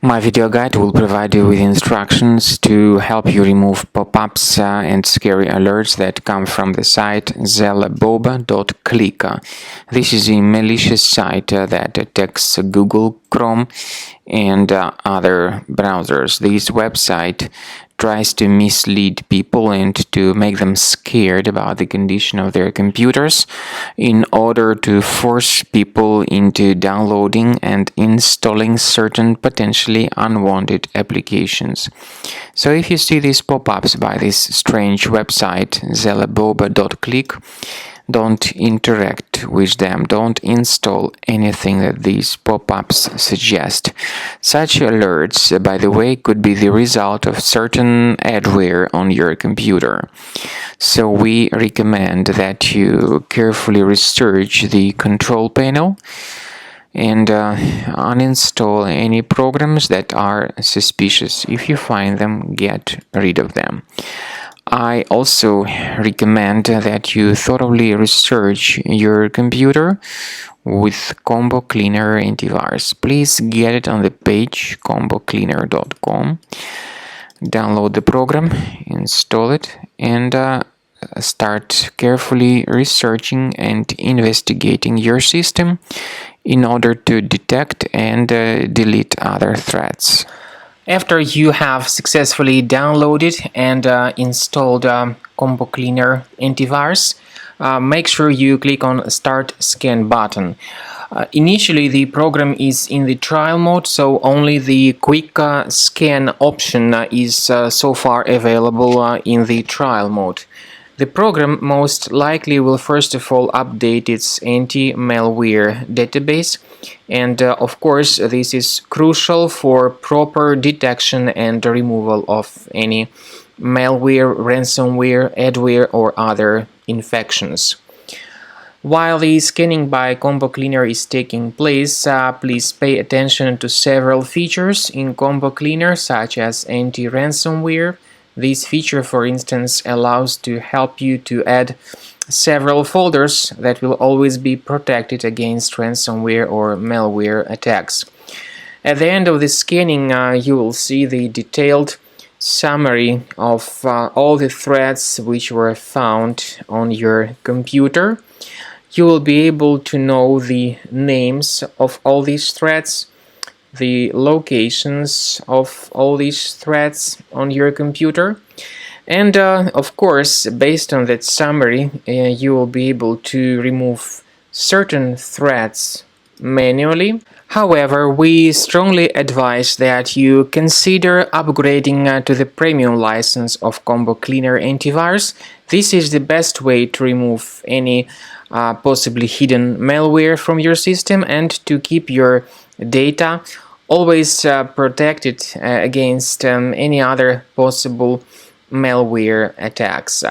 My video guide will provide you with instructions to help you remove pop-ups and scary alerts that come from the site Zeleboba.click. This is a malicious site that attacks Google, Chrome, and other browsers. This website tries to mislead people and to make them scared about the condition of their computers in order to force people into downloading and installing certain potentially unwanted applications. So if you see these pop-ups by this strange website Zeleboba.click, don't interact with them. Don't install anything that these pop-ups suggest. Such alerts, by the way, could be the result of certain adware on your computer. So we recommend that you carefully research the control panel and uninstall any programs that are suspicious. If you find them, get rid of them. I also recommend that you thoroughly research your computer with Combo Cleaner antivirus. Please get it on the page combocleaner.com. Download the program, install it, and start carefully researching and investigating your system in order to detect and delete other threats. After you have successfully downloaded and installed Combo Cleaner antivirus, make sure you click on Start Scan button. Initially, the program is in the trial mode, so only the quick scan option is so far available in the trial mode. The program most likely will first of all update its anti-malware database, and of course this is crucial for proper detection and removal of any malware, ransomware, adware or other infections. While the scanning by Combo Cleaner is taking place, please pay attention to several features in Combo Cleaner such as anti-ransomware. This feature, for instance, allows to help you to add several folders that will always be protected against ransomware or malware attacks. At the end of the scanning, you will see the detailed summary of all the threats which were found on your computer. You will be able to know the names of all these threats, the locations of all these threats on your computer, and of course, based on that summary, you will be able to remove certain threats manually. However, we strongly advise that you consider upgrading to the premium license of Combo Cleaner antivirus. This is the best way to remove any possibly hidden malware from your system and to keep your data always protected against any other possible malware attacks.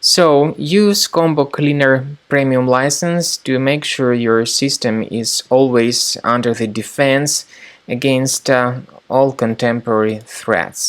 So use Combo Cleaner Premium license to make sure your system is always under the defense against all contemporary threats.